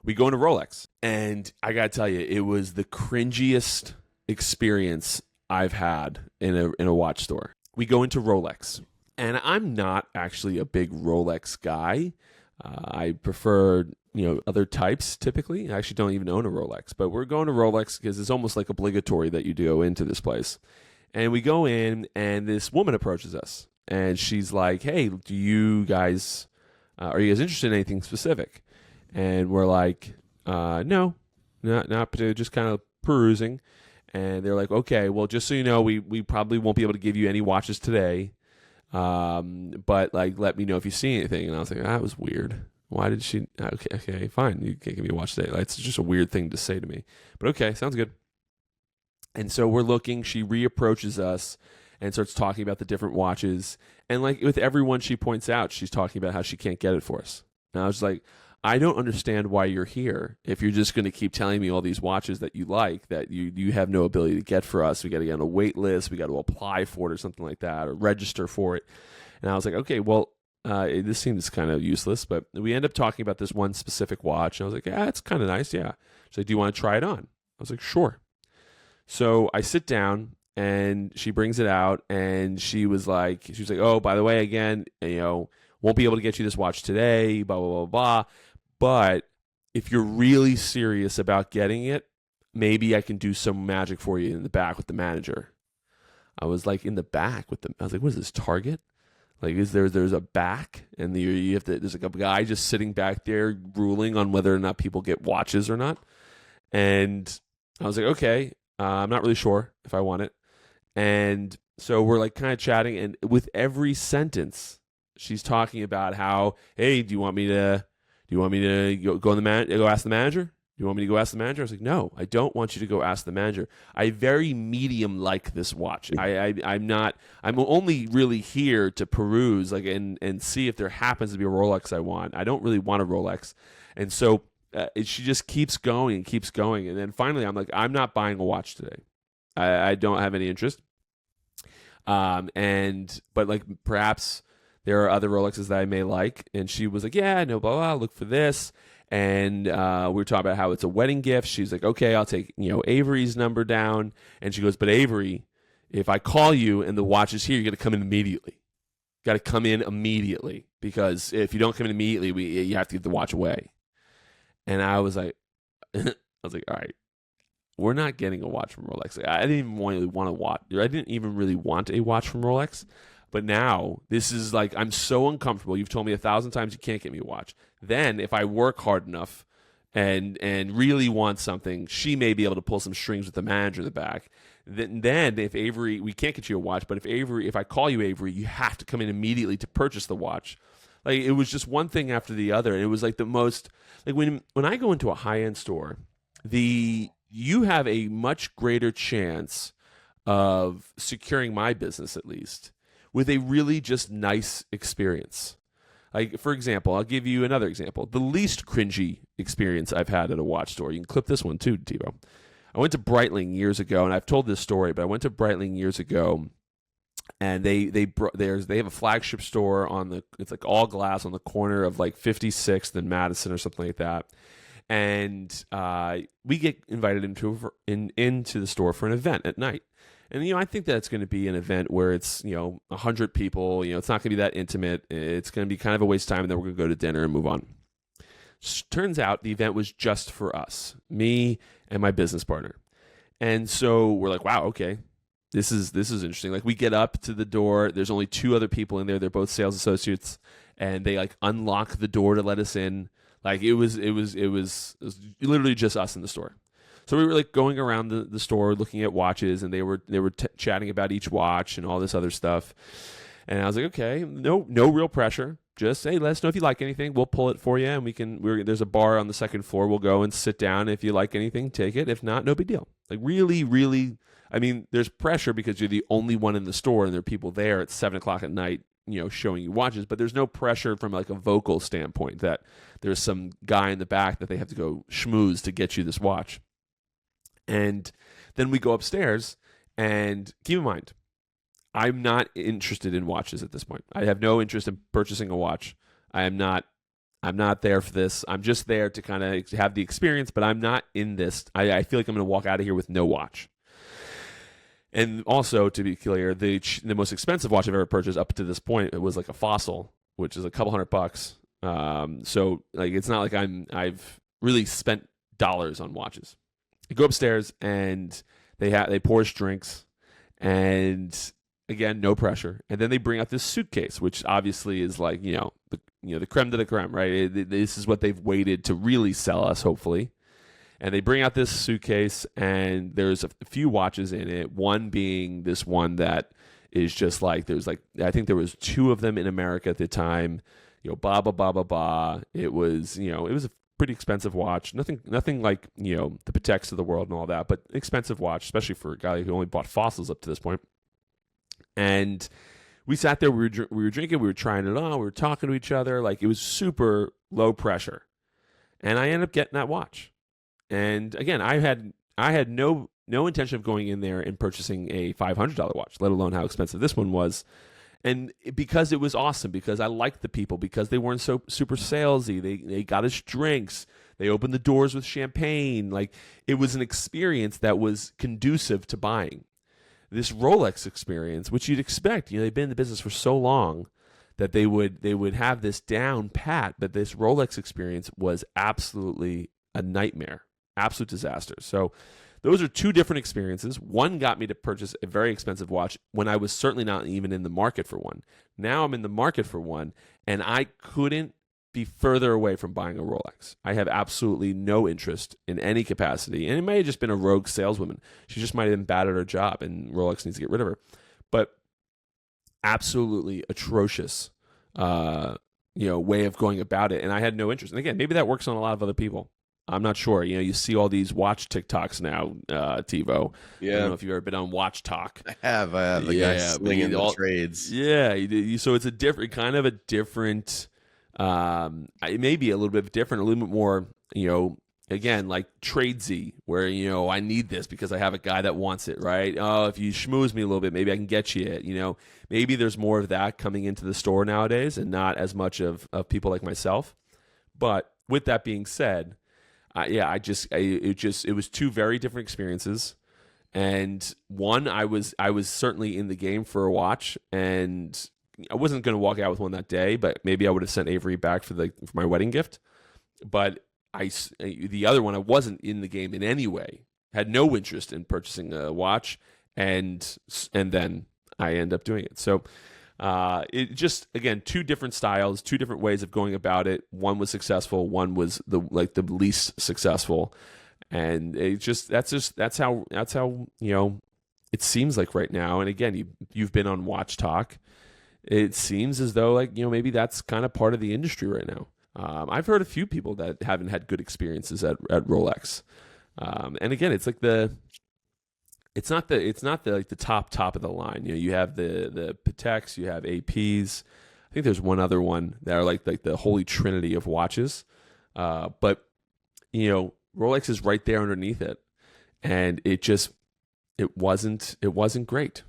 we go into Rolex, and I gotta tell you, it was the cringiest experience I've had in a watch store. We go into Rolex, and I'm not actually a big Rolex guy. I prefer other types typically. I actually don't even own a Rolex, but we're going to Rolex because it's almost like obligatory that you go into this place. And we go in, and this woman approaches us, and she's like, "Hey, do you guys are you guys interested in anything specific?" And we're like, "No, not particularly, just kind of perusing." And they're like, "Okay, well, just so you know, we probably won't be able to give you any watches today, but like, let me know if you see anything." And I was like, "That was weird. Why did she? Okay, fine. You can't give me a watch today. Like, it's just a weird thing to say to me, but okay, sounds good." And so we're looking. She reapproaches us and starts talking about the different watches. And like with everyone she points out, she's talking about how she can't get it for us. And I was like, I don't understand why you're here if you're just going to keep telling me all these watches that you like that you have no ability to get for us. We got to get on a wait list. We got to apply for it or something like that, or register for it. And I was like, okay, well, this seems kind of useless. But we end up talking about this one specific watch. And I was like, yeah, it's kind of nice. Yeah. She's like, do you want to try it on? I was like, sure. So I sit down, and she brings it out, and she was like, oh, by the way, again, won't be able to get you this watch today, blah, blah, blah, blah. But if you're really serious about getting it, maybe I can do some magic for you in the back with the manager. I was like, in the back I was like, what is this, Target? Like, there's a back, and you have to, there's like a guy just sitting back there ruling on whether or not people get watches or not. And I was like, okay. I'm not really sure if I want it. And so we're like kind of chatting, and with every sentence, she's talking about how, hey, do you want me to go ask the manager? Do you want me to go ask the manager? I was like, no, I don't want you to go ask the manager. I very medium like this watch. I'm only really here to peruse and see if there happens to be a Rolex I want. I don't really want a Rolex. And so she just keeps going and keeps going. And then finally, I'm like, I'm not buying a watch today. I don't have any interest. But like perhaps there are other Rolexes that I may like. And she was like, yeah, no, blah, blah, look for this. And we were talking about how it's a wedding gift. She's like, okay, I'll take, Avery's number down. And she goes, but Avery, if I call you and the watch is here, you got to come in immediately. Got to come in immediately, because if you don't come in immediately, you have to give the watch away. And I was like, all right, we're not getting a watch from Rolex. I didn't even really want a watch. I didn't even really want a watch from Rolex. But now this is like, I'm so uncomfortable. You've told me 1,000 times you can't get me a watch. Then if I work hard enough and really want something, she may be able to pull some strings with the manager in the back. Then if Avery, we can't get you a watch, but if I call you Avery, you have to come in immediately to purchase the watch. Like, it was just one thing after the other. And it was like the most, like when I go into a high-end store, you have a much greater chance of securing my business, at least, with a really just nice experience. Like, for example, I'll give you another example. The least cringy experience I've had at a watch store. You can clip this one too, Tebow. I went to Breitling years ago, and I've told this story, but I went to Breitling years ago, and they have a flagship store it's like all glass on the corner of like 56th and Madison or something like that. And we get invited into the store for an event at night. And, I think that it's going to be an event where it's, 100 people. It's not going to be that intimate. It's going to be kind of a waste of time, and then we're going to go to dinner and move on. Turns out the event was just for us, me and my business partner. And so we're like, wow, okay, this is interesting. Like, we get up to the door. There's only 2 other people in there. They're both sales associates, and they like unlock the door to let us in. Like, it was literally just us in the store. So we were like going around the store looking at watches, and they were chatting about each watch and all this other stuff. And I was like, okay, no real pressure. Just, hey, let us know if you like anything. We'll pull it for you, and there's a bar on the second floor. We'll go and sit down. If you like anything, take it. If not, no big deal. Like, really, really, I mean, there's pressure because you're the only one in the store, and there are people there at 7 o'clock at night, showing you watches. But there's no pressure from like a vocal standpoint that there's some guy in the back that they have to go schmooze to get you this watch. And then we go upstairs, and keep in mind, I'm not interested in watches at this point. I have no interest in purchasing a watch. I am not I'm not there for this. I'm just there to kind of have the experience, but I'm not in this. I feel like I'm going to walk out of here with no watch. And also, to be clear, the most expensive watch I've ever purchased up to this point, it was like a Fossil, which is a couple $100. So like it's not like I've really spent dollars on watches. I go upstairs and they pour us drinks, and again, no pressure. And then they bring out this suitcase, which obviously is like the creme de la creme, right? This is what they've waited to really sell us, hopefully. And they bring out this suitcase, and there's a few watches in it. One being this one that is just like I think there was 2 of them in America at the time. Blah blah blah blah blah. It was it was a pretty expensive watch. Nothing like the Pateks of the world and all that, but expensive watch, especially for a guy who only bought Fossils up to this point. And we sat there. We were drinking. We were trying it on. We were talking to each other. Like it was super low pressure, and I ended up getting that watch. And again, I had no intention of going in there and purchasing a $500 watch, let alone how expensive this one was. And because it was awesome, because I liked the people, because they weren't so super salesy, they got us drinks, they opened the doors with champagne. Like it was an experience that was conducive to buying. This Rolex experience, which you'd expect, they've been in the business for so long that they would have this down pat, but this Rolex experience was absolutely a nightmare. Absolute disaster. So those are 2 different experiences. One got me to purchase a very expensive watch when I was certainly not even in the market for one. Now I'm in the market for one, and I couldn't be further away from buying a Rolex. I have absolutely no interest in any capacity. And it may have just been a rogue saleswoman. She just might have been bad at her job, and Rolex needs to get rid of her. But absolutely atrocious way of going about it. And I had no interest. And again, maybe that works on a lot of other people. I'm not sure. You see all these watch TikToks now, TiVo. Yeah. I don't know if you've ever been on Watch Talk. I have. The guy slinging the trades. Yeah. So it's a different, it may be a little bit different, a little bit more, again, like tradesy, where, I need this because I have a guy that wants it, right? Oh, if you schmooze me a little bit, maybe I can get you it. Maybe there's more of that coming into the store nowadays and not as much of people like myself. But with that being said, it was 2 very different experiences, and one I was certainly in the game for a watch, and I wasn't going to walk out with one that day, but maybe I would have sent Avery back for my wedding gift. But the other one, I wasn't in the game in any way, had no interest in purchasing a watch, and then I end up doing it. So. It just, again, 2 different styles, 2 different ways of going about it. One was successful, one was the least successful, and that's how it seems like right now. And again, you've been on Watch Talk. It seems as though maybe that's kind of part of the industry right now. I've heard a few people that haven't had good experiences at Rolex, and again, it's like It's not the top of the line. You have the Pateks, you have APs. I think there's one other one that are like the holy trinity of watches. But Rolex is right there underneath it, and it wasn't great.